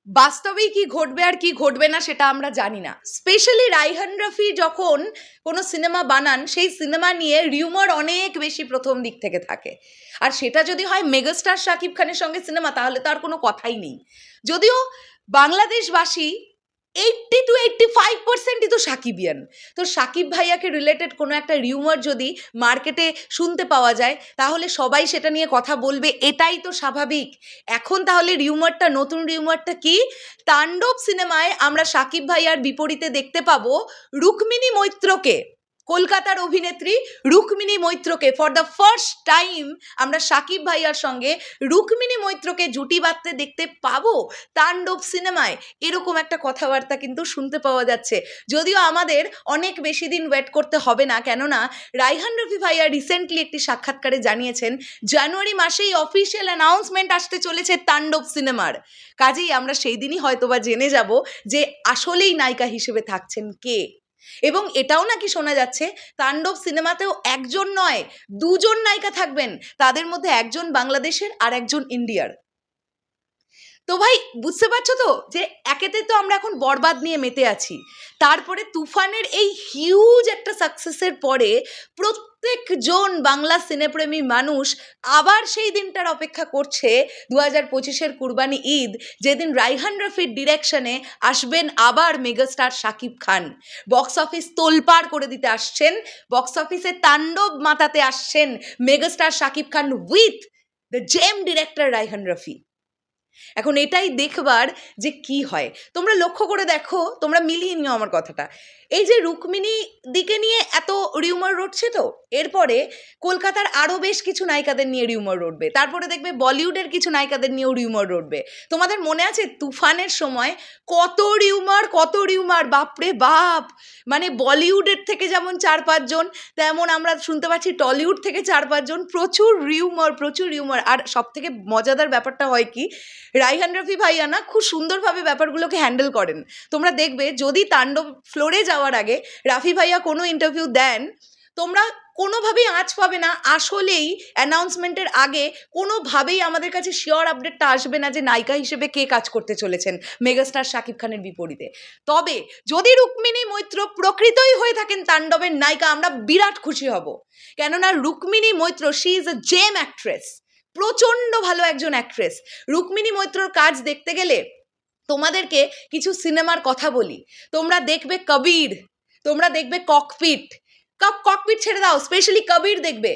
বাস্তবেই কি ঘটবে আর কি ঘটবে না সেটা আমরা জানি না। স্পেশালি রাইহান রাফি যখন কোনো সিনেমা বানান, সেই সিনেমা নিয়ে রিউমার অনেক বেশি প্রথম দিক থেকে থাকে। আর সেটা যদি হয় মেগাস্টার শাকিব খানের সঙ্গে সিনেমা, তাহলে তো আর কোনো কথাই নেই। যদিও বাংলাদেশবাসী 80 to 85% তো সাকিবিয়ান। তো সাকিব ভাইয়াকে রিলেটেড কোনো একটা রিউমার যদি মার্কেটে শুনতে পাওয়া যায়, তাহলে সবাই সেটা নিয়ে কথা বলবে, এটাই তো স্বাভাবিক। এখন তাহলে রিউমারটা, নতুন রিউমারটা কি? তাণ্ডব সিনেমায় আমরা সাকিব ভাইয়ার বিপরীতে দেখতে পাবো রুক্মিণী মৈত্রকে, কলকাতার অভিনেত্রী রুক্মিণী মৈত্রকে। ফর দ্য ফার্স্ট টাইম আমরা সাকিব ভাইয়ার সঙ্গে রুক্মিণী মৈত্রকে জুটি বাঁধতে দেখতে পাবো তাণ্ডব সিনেমায়, এরকম একটা কথাবার্তা কিন্তু শুনতে পাওয়া যাচ্ছে। যদিও আমাদের অনেক বেশি দিন ওয়েট করতে হবে না, কেননা রাইহান রাফি ভাইয়া রিসেন্টলি একটি সাক্ষাৎকারে জানিয়েছেন জানুয়ারি মাসেই অফিসিয়াল অ্যানাউন্সমেন্ট আসতে চলেছে তাণ্ডব সিনেমার। কাজেই আমরা সেই দিনই হয়তোবা জেনে যাব যে আসলেই নায়িকা হিসেবে থাকছেন কে। এবং এটাও নাকি শোনা যাচ্ছে তাণ্ডব সিনেমাতেও একজন নয়, দুজন নায়িকা থাকবেন, তাদের মধ্যে একজন বাংলাদেশের আর একজন ইন্ডিয়ার। তো ভাই বুঝতে পারছো তো যে একেতে তো আমরা এখন বরবাদ নিয়ে মেতে আছি, তারপরে তুফানের এই হিউজ একটা সাকসেসের পরে প্রত্যেকজন বাংলা সিনেপ্রেমী মানুষ আবার সেই দিনটার অপেক্ষা করছে 2025-এর কুরবানি ঈদ, যেদিন রাইহান রফির ডিরেকশনে আসবেন আবার megastar Shakib Khan. Box office তোলপাড় করে দিতে আসছেন, বক্স অফিসে তাণ্ডব মাতাতে আসছেন megastar Shakib Khan with the gem director Raihan Rafi. এখন এটাই দেখবার যে কি হয়। তোমরা লক্ষ্য করে দেখো, তোমরা মিলিয়ে নিও আমার কথাটা। এই যে রুক্মিণী দিকে নিয়ে এত রিউমার রটছে, তো এরপরে কলকাতার আরও বেশ কিছু নায়িকাদের নিয়ে রিউমার রটবে, তারপরে দেখবে বলিউডের কিছু নায়িকাদের নিয়েও রিউমার রটবে। তোমাদের মনে আছে তুফানের সময় কত রিউমার, বাপরে বাপ। মানে বলিউডের থেকে যেমন 4-5 জন, তেমন আমরা শুনতে পাচ্ছি টলিউড থেকে 4-5 জন। প্রচুর রিউমার। আর সব থেকে মজাদার ব্যাপারটা হয় কি, রাইহান রফি ভাইয়া না খুব সুন্দরভাবে ব্যাপারগুলোকে হ্যান্ডেল করেন। তোমরা দেখবে যদি তাণ্ডব ফ্লোরে যাওয়ার আগে রাফি ভাইয়া কোনো ইন্টারভিউ দেন, তোমরা কোনোভাবেই আঁচ পাবে না আসলেই অ্যানাউন্সমেন্টের আগে কোনোভাবেই আমাদের কাছে শিওর আপডেটটা আসবে না যে নায়িকা হিসেবে কে কাজ করতে চলেছেন মেগাস্টার শাকিব খানের বিপরীতে। তবে যদি রুক্মিণী মৈত্র প্রকৃতই হয়ে থাকেন তাণ্ডবের নায়িকা, আমরা বিরাট খুশি হব। কেননা Rukmini Moitra, she is a gem actress, প্রচণ্ড ভালো একজন অ্যাক্ট্রেস। রুক্মিণী মৈত্রর কাজ দেখতে গেলে তোমাদেরকে কিছু সিনেমার কথা বলি। তোমরা দেখবে কবির, তোমরা দেখবে ককপিট ছেড়ে দাও, স্পেশালি কবির দেখবে।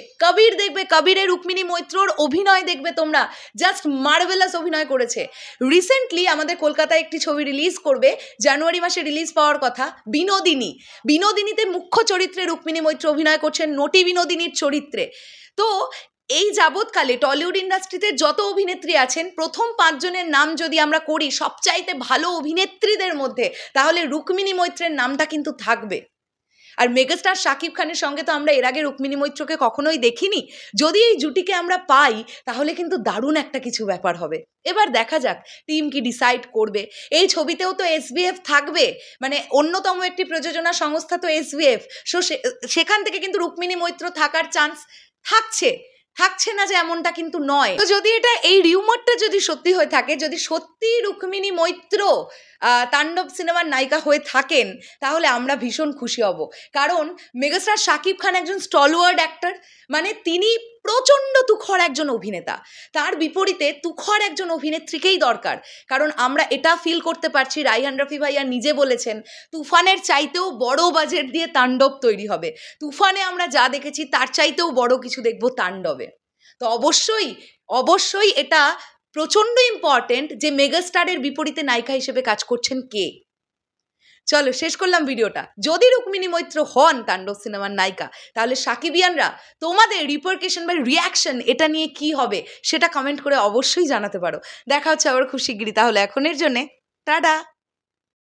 কবিরে রুক্মিণী মৈত্রর অভিনয় দেখবে তোমরা, জাস্ট মার্ভেলাস অভিনয় করেছে। রিসেন্টলি আমাদের কলকাতায় একটি ছবি রিলিজ করবে, জানুয়ারি মাসে রিলিজ পাওয়ার কথা, বিনোদিনীতে মুখ্য চরিত্রে রুক্মিণী মৈত্র অভিনয় করছেন, নটি বিনোদিনীর চরিত্রে। তো এই যাবৎকালে টলিউড ইন্ডাস্ট্রিতে যত অভিনেত্রী আছেন, প্রথম 5 জনের নাম যদি আমরা করি সবচাইতে ভালো অভিনেত্রীদের মধ্যে, তাহলে রুক্মিণী মৈত্রের নামটা কিন্তু থাকবে। আর মেগাস্টার শাকিব খানের সঙ্গে তো আমরা এর আগে রুক্মিণী মৈত্রকে কখনোই দেখিনি। যদি এই জুটিকে আমরা পাই, তাহলে কিন্তু দারুণ একটা কিছু ব্যাপার হবে। এবার দেখা যাক টিম কি ডিসাইড করবে। এই ছবিতেও তো এসভিএফ থাকবে, মানে অন্যতম একটি প্রযোজনা সংস্থা তো এসভিএফ। সো সেখান থেকে কিন্তু রুক্মিণী মৈত্র থাকার চান্স থাকছে না যে এমনটা কিন্তু নয়। তো যদি এটা, এই রিউমারটা যদি সত্যি হয়ে থাকে, যদি সত্যি রুক্মিণী মৈত্র তাণ্ডব সিনেমার নায়িকা হয়ে থাকেন, তাহলে আমরা ভীষণ খুশি হব। কারণ মেগাস্টার শাকিব খান একজন স্টলওয়ার্ড অ্যাক্টর, মানে তিনি প্রচণ্ড তুখর একজন অভিনেতা। তার বিপরীতে তুখর একজন অভিনেত্রীকেই দরকার। কারণ আমরা এটা ফিল করতে পারছি, রাইহান রফি ভাইয়া নিজে বলেছেন তুফানের চাইতেও বড় বাজেট দিয়ে তাণ্ডব তৈরি হবে। তুফানে আমরা যা দেখেছি তার চাইতেও বড় কিছু দেখবো তাণ্ডবে। তো অবশ্যই এটা প্রচণ্ড ইম্পর্টেন্ট যে মেগাস্টারের বিপরীতে নায়িকা হিসেবে কাজ করছেন কে। চলো শেষ করলাম ভিডিওটা। যদি রুক্মিণী মৈত্র হন তাণ্ডব সিনেমার নায়িকা, তাহলে সাকিবিয়ানরা তোমাদের রিপারকেশন বা রিয়াকশন এটা নিয়ে কি হবে সেটা কমেন্ট করে অবশ্যই জানাতে পারো। দেখা হচ্ছে আবার খুব শিগগিরই। তাহলে এখনের জন্যে টাটা।